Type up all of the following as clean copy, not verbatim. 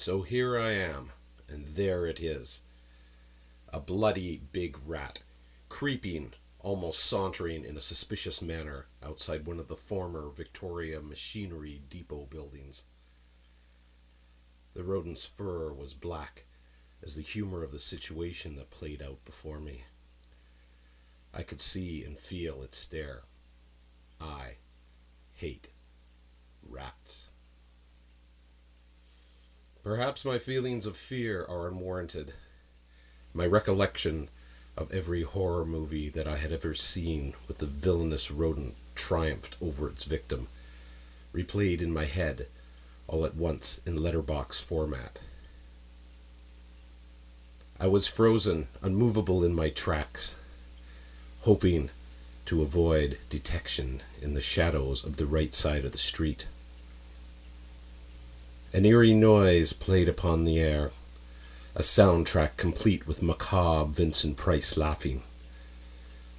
So here I am, and there it is. A bloody big rat, creeping, almost sauntering in a suspicious manner outside one of the former Victoria Machinery Depot buildings. The rodent's fur was black as the humor of the situation that played out before me. I could see and feel its stare. I hate rats. Perhaps my feelings of fear are unwarranted. My recollection of every horror movie that I had ever seen with the villainous rodent triumphed over its victim, replayed in my head all at once in letterbox format. I was frozen, unmovable in my tracks, hoping to avoid detection in the shadows of the right side of the street. An eerie noise played upon the air, a soundtrack complete with macabre Vincent Price laughing.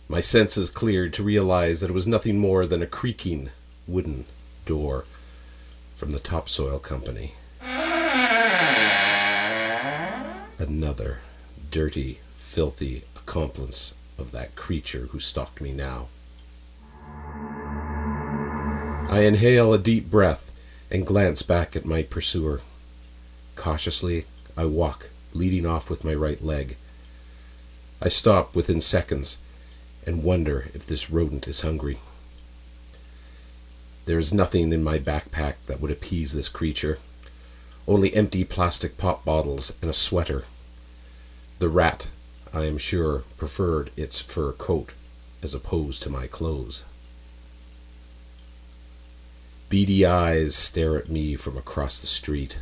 My senses cleared to realize that it was nothing more than a creaking wooden door from the topsoil company. Another dirty, filthy accomplice of that creature who stalked me now. I inhale a deep breath and glance back at my pursuer. Cautiously, I walk, leading off with my right leg. I stop within seconds and wonder if this rodent is hungry. There is nothing in my backpack that would appease this creature, only empty plastic pop bottles and a sweater. The rat, I am sure, preferred its fur coat as opposed to my clothes. Beady eyes stare at me from across the street.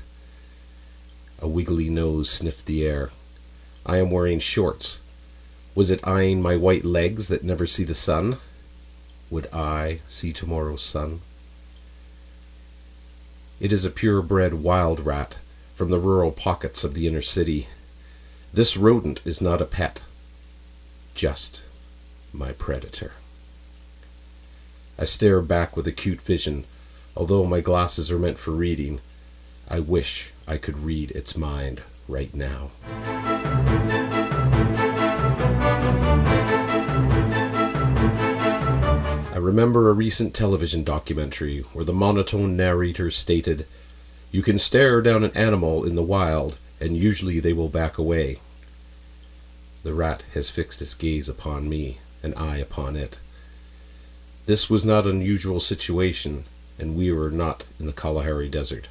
A wiggly nose sniffed the air. I am wearing shorts. Was it eyeing my white legs that never see the sun? Would I see tomorrow's sun? It is a purebred wild rat from the rural pockets of the inner city. This rodent is not a pet, just my predator. I stare back with acute vision. Although my glasses are meant for reading, I wish I could read its mind right now. I remember a recent television documentary where the monotone narrator stated, "You can stare down an animal in the wild, and usually they will back away." The rat has fixed its gaze upon me, and I upon it. This was not an unusual situation, and we were not in the Kalahari Desert.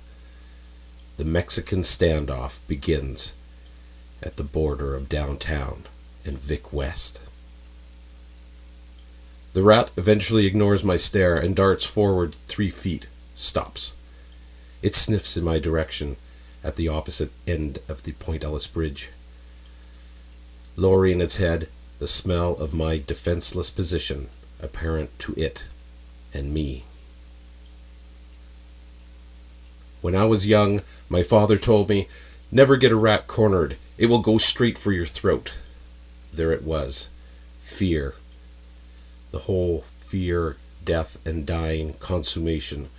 The Mexican standoff begins at the border of downtown and Vic West. The rat eventually ignores my stare and darts forward 3 feet, stops. It sniffs in my direction at the opposite end of the Point Ellice Bridge. Lowering its head, the smell of my defenseless position apparent to it and me. When I was young, my father told me, "Never get a rat cornered. It will go straight for your throat." There it was. Fear. The whole fear, death, and dying consummation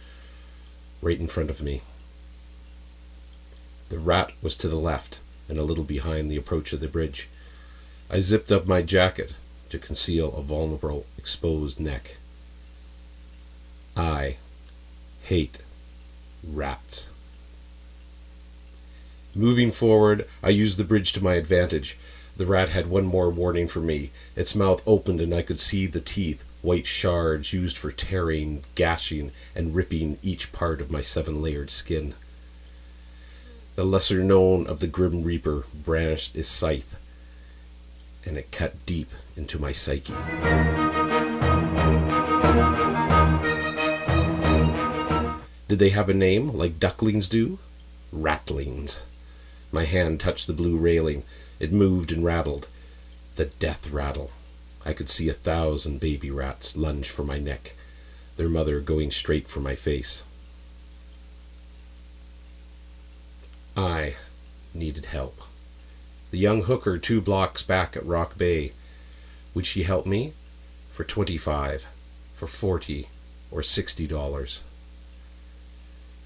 right in front of me. The rat was to the left and a little behind the approach of the bridge. I zipped up my jacket to conceal a vulnerable, exposed neck. I hate rats. Moving forward, I used the bridge to my advantage. The rat had one more warning for me. Its mouth opened and I could see the teeth, white shards used for tearing, gashing, and ripping each part of my 7-layered skin. The lesser known of the Grim Reaper brandished his scythe, and it cut deep into my psyche. Did they have a name, like ducklings do? Ratlings. My hand touched the blue railing. It moved and rattled. The death rattle. I could see 1,000 baby rats lunge for my neck, their mother going straight for my face. I needed help. The young hooker 2 blocks back at Rock Bay. Would she help me? For $25, for $40, or $60?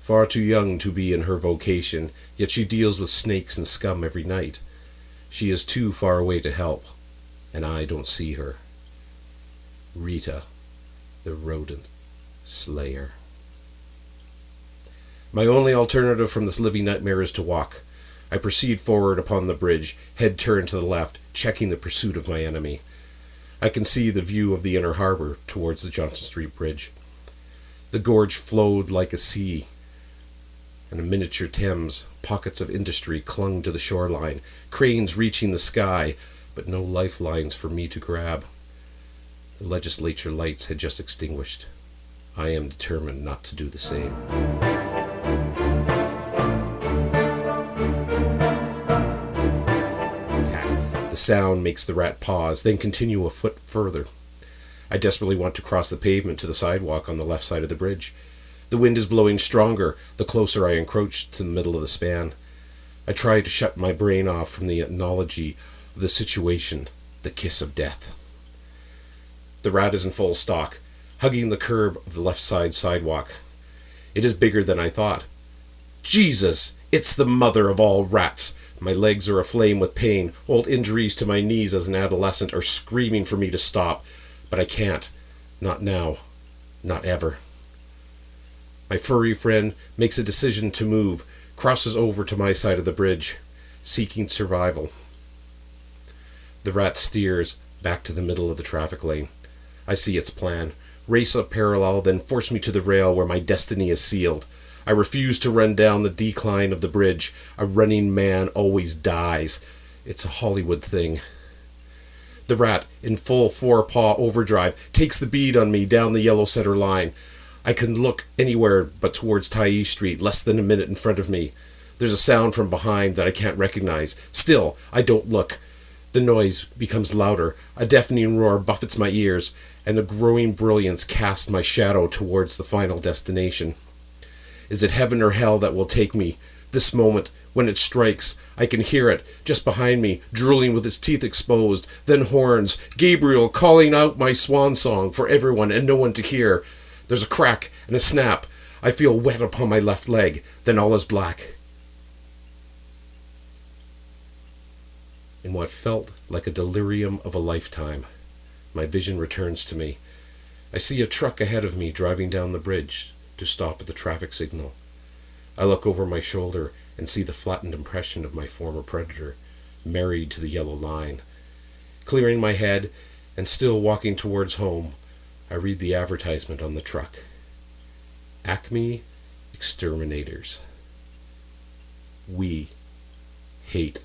Far too young to be in her vocation, yet she deals with snakes and scum every night. She is too far away to help, and I don't see her. Rita, the rodent slayer. My only alternative from this living nightmare is to walk. I proceed forward upon the bridge, head turned to the left, checking the pursuit of my enemy. I can see the view of the inner harbor towards the Johnson Street Bridge. The gorge flowed like a sea, and a miniature Thames, pockets of industry clung to the shoreline, cranes reaching the sky, but no lifelines for me to grab. The legislature lights had just extinguished. I am determined not to do the same. The sound makes the rat pause, then continue a foot further. I desperately want to cross the pavement to the sidewalk on the left side of the bridge. The wind is blowing stronger the closer I encroach to the middle of the span. I try to shut my brain off from the analogy of the situation, the kiss of death. The rat is in full stalk, hugging the curb of the left side sidewalk. It is bigger than I thought. Jesus! It's the mother of all rats! My legs are aflame with pain. Old injuries to my knees as an adolescent are screaming for me to stop. But I can't. Not now. Not ever. My furry friend makes a decision to move, crosses over to my side of the bridge, seeking survival. The rat steers back to the middle of the traffic lane. I see its plan. Race up parallel, then force me to the rail where my destiny is sealed. I refuse to run down the decline of the bridge. A running man always dies. It's a Hollywood thing. The rat, in full four-paw overdrive, takes the bead on me down the yellow center line. I can look anywhere but towards Tyee Street, less than a minute in front of me. There's a sound from behind that I can't recognize. Still, I don't look. The noise becomes louder. A deafening roar buffets my ears, and the growing brilliance casts my shadow towards the final destination. Is it heaven or hell that will take me? This moment, when it strikes, I can hear it, just behind me, drooling with its teeth exposed, then horns, Gabriel calling out my swan song for everyone and no one to hear. There's a crack and a snap. I feel wet upon my left leg, then all is black. In what felt like a delirium of a lifetime, my vision returns to me. I see a truck ahead of me driving down the bridge to stop at the traffic signal. I look over my shoulder and see the flattened impression of my former predator, married to the yellow line. Clearing my head and still walking towards home, I read the advertisement on the truck. Acme Exterminators. We hate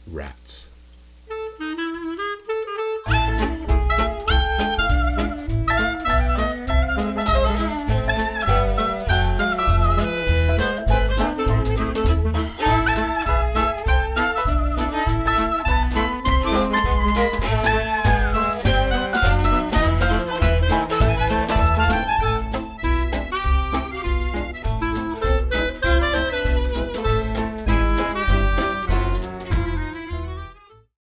rats.